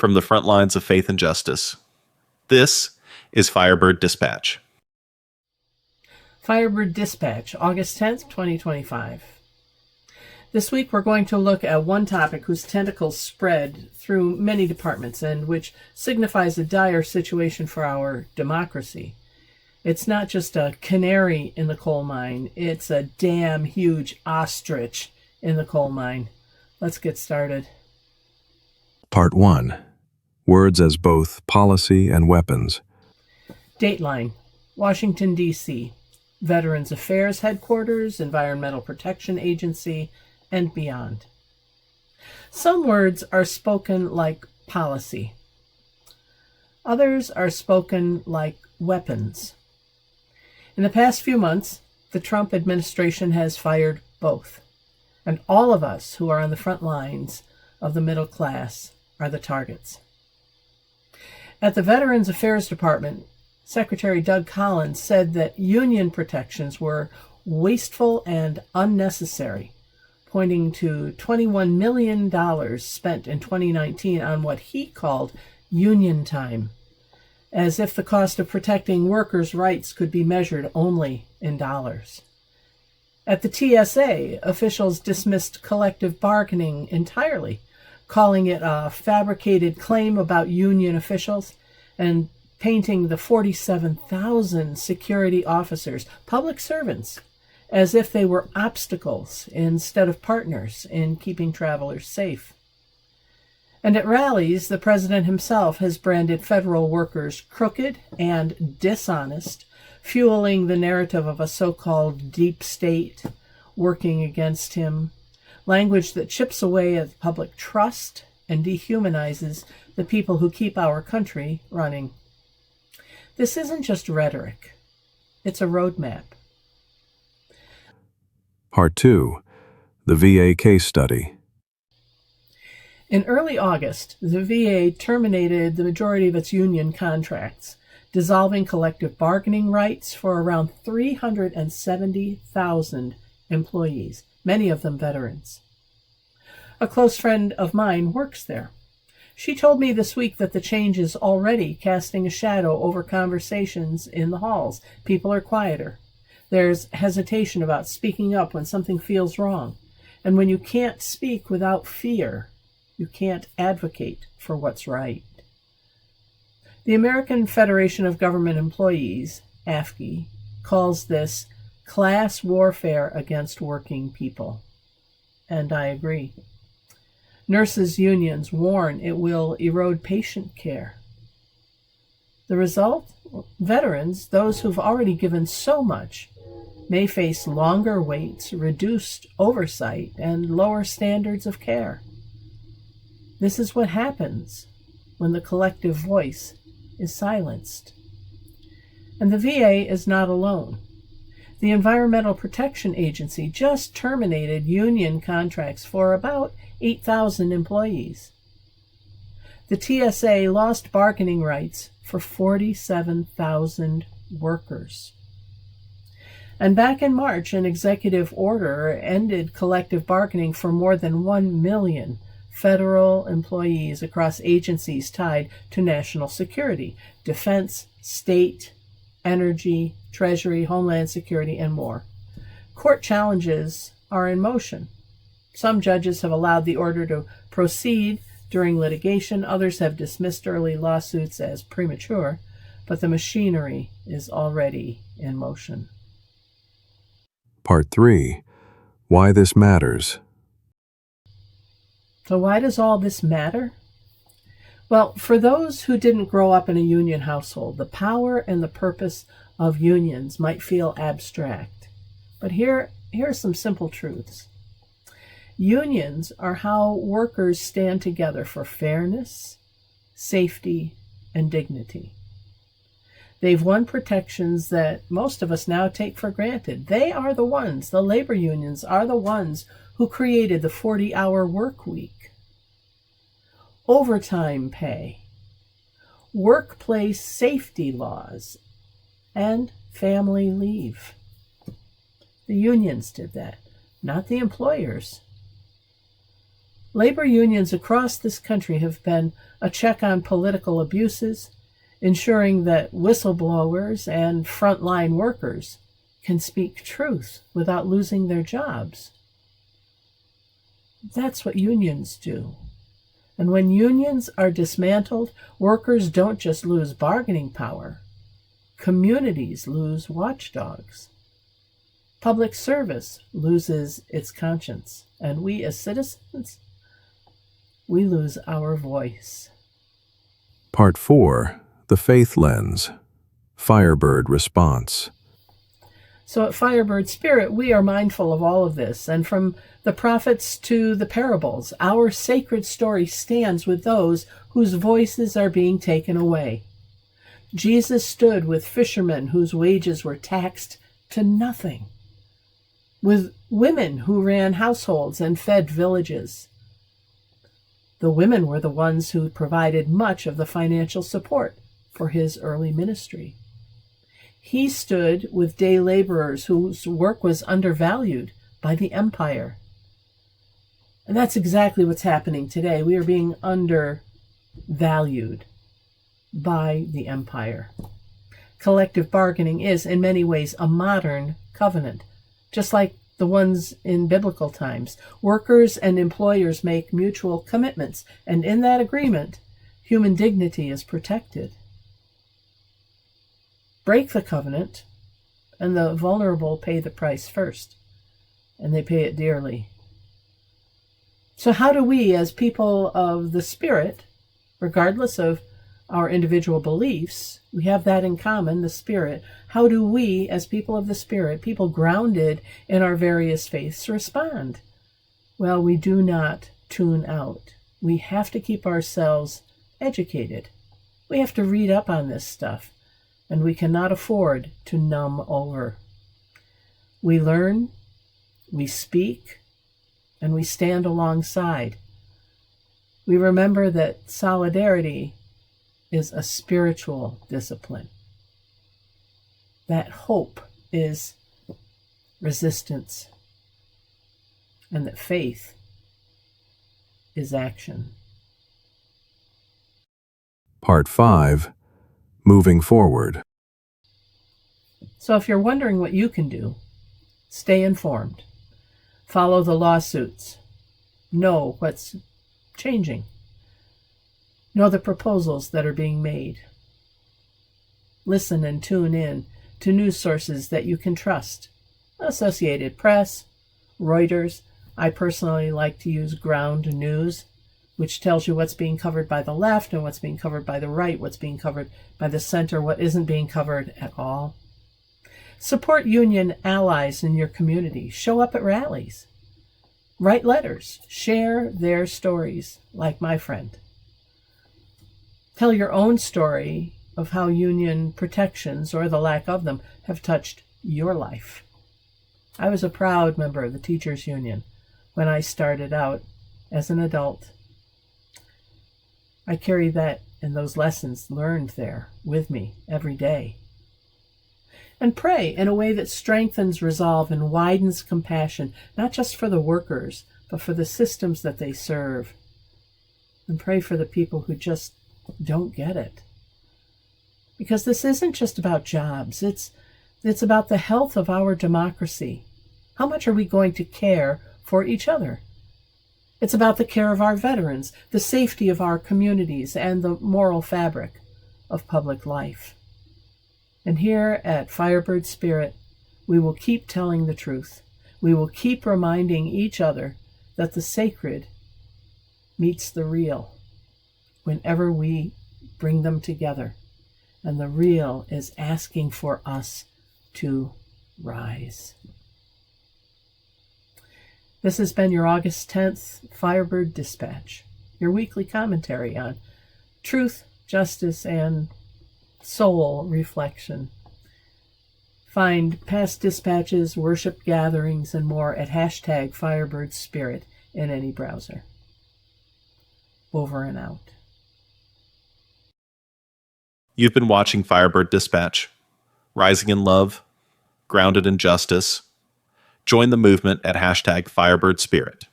from the front lines of faith and justice. This is Firebird Dispatch. Firebird Dispatch, August 10th, 2025. This week we're going to look at one topic whose tentacles spread through many departments and which signifies a dire situation for our democracy. It's not just a canary in the coal mine, it's a damn huge ostrich in the coal mine. Let's get started. Part 1. Words as both policy and weapons. Dateline, Washington, D.C., Veterans Affairs Headquarters, Environmental Protection Agency, and beyond. Some words are spoken like policy. Others are spoken like weapons. In the past few months, the Trump administration has fired both, and all of us who are on the front lines of the middle class are the targets. At the Veterans Affairs Department, Secretary Doug Collins said that union protections were wasteful and unnecessary, pointing to $21 million spent in 2019 on what he called union time, as if the cost of protecting workers' rights could be measured only in dollars. At the TSA, officials dismissed collective bargaining entirely, calling it a fabricated claim about union officials, and painting the 47,000 security officers, public servants, as if they were obstacles instead of partners in keeping travelers safe. And at rallies, the president himself has branded federal workers crooked and dishonest, fueling the narrative of a so-called deep state working against him, language that chips away at public trust and dehumanizes the people who keep our country running. This isn't just rhetoric. It's a roadmap. Part 2. The VA case study. In early August, the VA terminated the majority of its union contracts, dissolving collective bargaining rights for around 370,000 employees, many of them veterans. A close friend of mine works there. She told me this week that the change is already casting a shadow over conversations in the halls. People are quieter. There's hesitation about speaking up when something feels wrong. And when you can't speak without fear, you can't advocate for what's right. The American Federation of Government Employees, AFGE, calls this class warfare against working people. And I agree. Nurses' unions warn it will erode patient care. The result? Veterans, those who've already given so much, may face longer waits, reduced oversight, and lower standards of care. This is what happens when the collective voice is silenced. And the VA is not alone. The Environmental Protection Agency just terminated union contracts for about 8,000 employees. The TSA lost bargaining rights for 47,000 workers. And back in March, an executive order ended collective bargaining for more than 1 million federal employees across agencies tied to national security, defense, state, energy, Treasury, Homeland Security, and more. Court challenges are in motion. Some judges have allowed the order to proceed during litigation. Others have dismissed early lawsuits as premature, but the machinery is already in motion. Part 3. Why this matters. So why does all this matter? Well, for those who didn't grow up in a union household, the power and the purpose of unions might feel abstract. But here are some simple truths. Unions are how workers stand together for fairness, safety, and dignity. They've won protections that most of us now take for granted. They are the ones, the labor unions are the ones who created the 40-hour work week, overtime pay, workplace safety laws, and family leave. The unions did that, not the employers. Labor unions across this country have been a check on political abuses, ensuring that whistleblowers and frontline workers can speak truth without losing their jobs. That's what unions do. And when unions are dismantled, workers don't just lose bargaining power. Communities lose watchdogs. Public service loses its conscience. And we as citizens, we lose our voice. Part 4. The Faith Lens. Firebird Response. So at Firebird Spirit, we are mindful of all of this. And from the prophets to the parables, our sacred story stands with those whose voices are being taken away. Jesus stood with fishermen whose wages were taxed to nothing, with women who ran households and fed villages. The women were the ones who provided much of the financial support for his early ministry. He stood with day laborers whose work was undervalued by the empire. And that's exactly what's happening today. We are being undervalued by the empire. Collective bargaining is, in many ways, a modern covenant, just like the ones in biblical times. Workers and employers make mutual commitments, and in that agreement, human dignity is protected. Break the covenant, and the vulnerable pay the price first, and they pay it dearly. So how do we, as people of the Spirit, regardless of our individual beliefs, we have that in common, the Spirit, how do we, as people of the Spirit, people grounded in our various faiths, respond? Well, we do not tune out. We have to keep ourselves educated. We have to read up on this stuff. And we cannot afford to numb over. We learn, we speak, and we stand alongside. We remember that solidarity is a spiritual discipline. That hope is resistance. And that faith is action. Part 5. Moving Forward. So if you're wondering what you can do, stay informed. Follow the lawsuits. Know what's changing. Know the proposals that are being made. Listen and tune in to news sources that you can trust. Associated Press, Reuters. I personally like to use Ground News, which tells you what's being covered by the left and what's being covered by the right, what's being covered by the center, what isn't being covered at all. Support union allies in your community. Show up at rallies. Write letters. Share their stories, like my friend. Tell your own story of how union protections, or the lack of them, have touched your life. I was a proud member of the teachers' union when I started out as an adult. I carry that and those lessons learned there with me every day. And pray in a way that strengthens resolve and widens compassion, not just for the workers, but for the systems that they serve. And pray for the people who just don't get it. Because this isn't just about jobs. It's about the health of our democracy. How much are we going to care for each other? It's about the care of our veterans, the safety of our communities, and the moral fabric of public life. And here at Firebird Spirit, we will keep telling the truth. We will keep reminding each other that the sacred meets the real whenever we bring them together. And the real is asking for us to rise. This has been your August 10th Firebird Dispatch, your weekly commentary on truth, justice, and soul reflection. Find past dispatches, worship gatherings, and more at hashtag Firebird Spirit in any browser. Over and out. You've been watching Firebird Dispatch, rising in love, grounded in justice. Join the movement at hashtag Firebird Spirit.